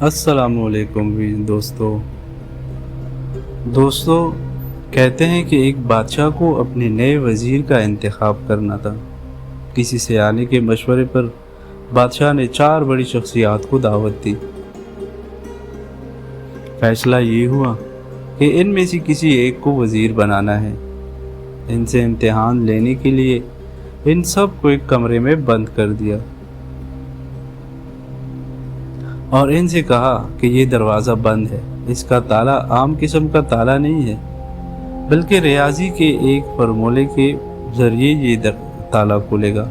السلام علیکم دوستو کہتے ہیں کہ ایک بادشاہ کو اپنے نئے وزیر کا انتخاب کرنا تھا۔ کسی سیانے کے مشورے پر بادشاہ نے 4 بڑی شخصیات کو دعوت دی۔ فیصلہ یہ ہوا کہ ان میں سے کسی ایک کو وزیر بنانا ہے۔ ان سے امتحان لینے کے لیے ان سب کو ایک کمرے میں بند کر دیا اور ان سے کہا کہ یہ دروازہ بند ہے، اس کا تالا عام قسم کا تالا نہیں ہے بلکہ ریاضی کے ایک فارمولے کے ذریعے یہ تالا کھلے گا۔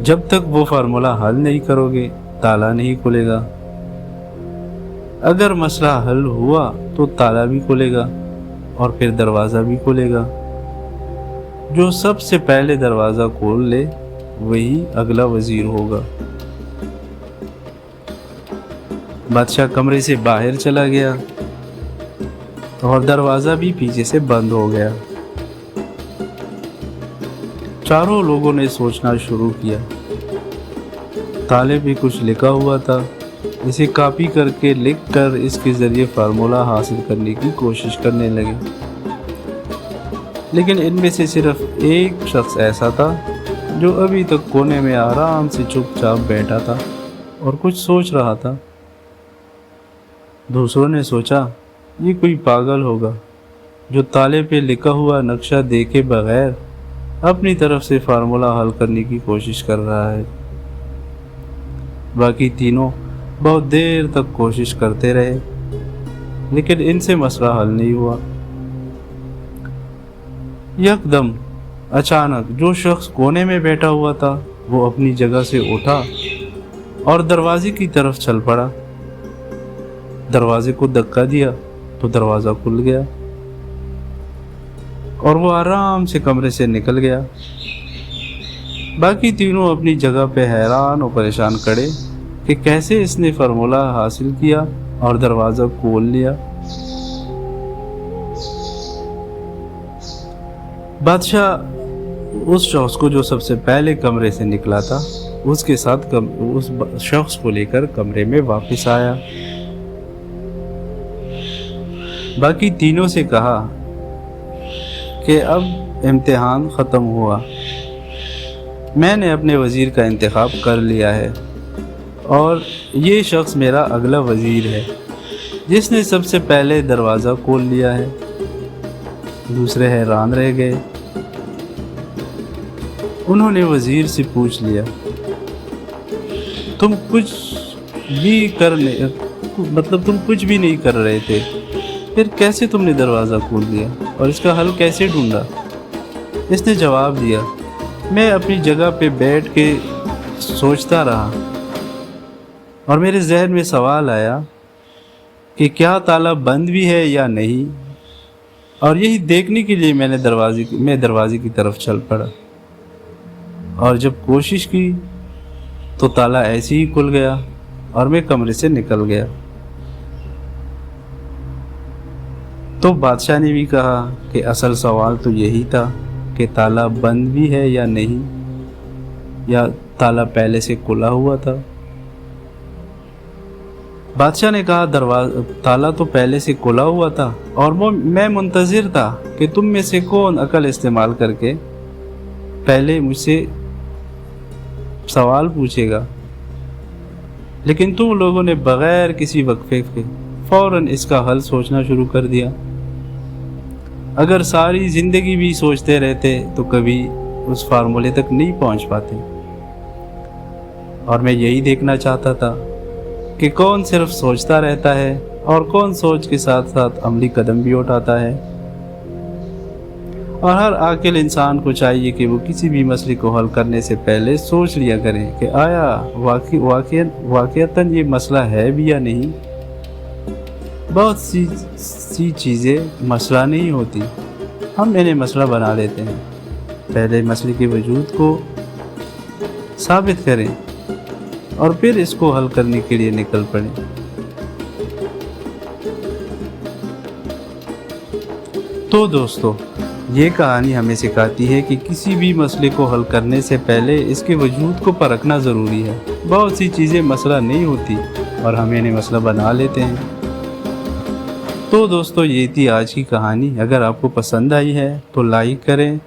جب تک وہ فارمولہ حل نہیں کرو گے تالا نہیں کھلے گا۔ اگر مسئلہ حل ہوا تو تالا بھی کھلے گا اور پھر دروازہ بھی کھلے گا۔ جو سب سے پہلے دروازہ کھول لے وہی اگلا وزیر ہوگا۔ بادشاہ کمرے سے باہر چلا گیا اور دروازہ بھی پیچھے سے بند ہو گیا۔ چاروں لوگوں نے سوچنا شروع کیا۔ تالے پہ کچھ لکھا ہوا تھا، اسے کاپی کر کے لکھ کر اس کے ذریعے فارمولہ حاصل کرنے کی کوشش کرنے لگے۔ لیکن ان میں سے صرف ایک شخص ایسا تھا جو ابھی تک کونے میں آرام سے چپ چاپ بیٹھا تھا اور کچھ سوچ رہا تھا۔ دوسروں نے سوچا یہ کوئی پاگل ہوگا جو تالے پہ لکھا ہوا نقشہ دیکھے بغیر اپنی طرف سے فارمولہ حل کرنے کی کوشش کر رہا ہے۔ باقی تینوں بہت دیر تک کوشش کرتے رہے لیکن ان سے مسئلہ حل نہیں ہوا۔ یکدم اچانک جو شخص کونے میں بیٹھا ہوا تھا وہ اپنی جگہ سے اٹھا اور دروازے کی طرف چل پڑا۔ دروازے کو دھکا دیا تو دروازہ کھل گیا اور وہ آرام سے کمرے سے نکل گیا۔ باقی تینوں اپنی جگہ پہ حیران اور پریشان کھڑے کہ کیسے اس نے فارمولہ حاصل کیا اور دروازہ کھول لیا۔ بادشاہ اس شخص کو جو سب سے پہلے کمرے سے نکلا تھا اس کے ساتھ اس شخص کو لے کر کمرے میں واپس آیا۔ باقی تینوں سے کہا کہ اب امتحان ختم ہوا، میں نے اپنے وزیر کا انتخاب کر لیا ہے اور یہ شخص میرا اگلا وزیر ہے جس نے سب سے پہلے دروازہ کھول لیا ہے۔ دوسرے حیران رہ گئے۔ انہوں نے وزیر سے پوچھ لیا تم کچھ بھی نہیں کر رہے تھے، پھر کیسے تم نے دروازہ کھول دیا اور اس کا حل کیسے ڈھونڈا؟ اس نے جواب دیا میں اپنی جگہ پہ بیٹھ کے سوچتا رہا اور میرے ذہن میں سوال آیا کہ کیا تالا بند بھی ہے یا نہیں، اور یہی دیکھنے کے لیے میں دروازے کی طرف چل پڑا اور جب کوشش کی تو تالا ایسے ہی کھل گیا اور میں کمرے سے نکل گیا۔ تو بادشاہ نے بھی کہا کہ اصل سوال تو یہی تھا کہ تالا بند بھی ہے یا نہیں، یا تالا پہلے سے کھلا ہوا تھا۔ بادشاہ نے کہا تالا تو پہلے سے کھلا ہوا تھا اور میں منتظر تھا کہ تم میں سے کون عقل استعمال کر کے پہلے مجھ سے سوال پوچھے گا، لیکن تم لوگوں نے بغیر کسی وقفے کے فوراً اس کا حل سوچنا شروع کر دیا۔ اگر ساری زندگی بھی سوچتے رہتے تو کبھی اس فارمولے تک نہیں پہنچ پاتے، اور میں یہی دیکھنا چاہتا تھا کہ کون صرف سوچتا رہتا ہے اور کون سوچ کے ساتھ ساتھ عملی قدم بھی اٹھاتا ہے۔ اور ہر عاقل انسان کو چاہیے کہ وہ کسی بھی مسئلے کو حل کرنے سے پہلے سوچ لیا کرے کہ آیا واقعتاً یہ مسئلہ ہے بھی یا نہیں۔ بہت سی چیزیں مسئلہ نہیں ہوتی، ہم انہیں مسئلہ بنا لیتے ہیں۔ پہلے مسئلے کے وجود کو ثابت کریں اور پھر اس کو حل کرنے کے لیے نکل پڑیں۔ تو دوستو، یہ کہانی ہمیں سکھاتی ہے کہ کسی بھی مسئلے کو حل کرنے سے پہلے اس کے وجود کو پرکھنا ضروری ہے۔ بہت سی چیزیں مسئلہ نہیں ہوتی اور ہم انہیں مسئلہ بنا لیتے ہیں۔ تو دوستو، یہ تھی آج کی کہانی۔ اگر آپ کو پسند آئی ہے تو لائک کریں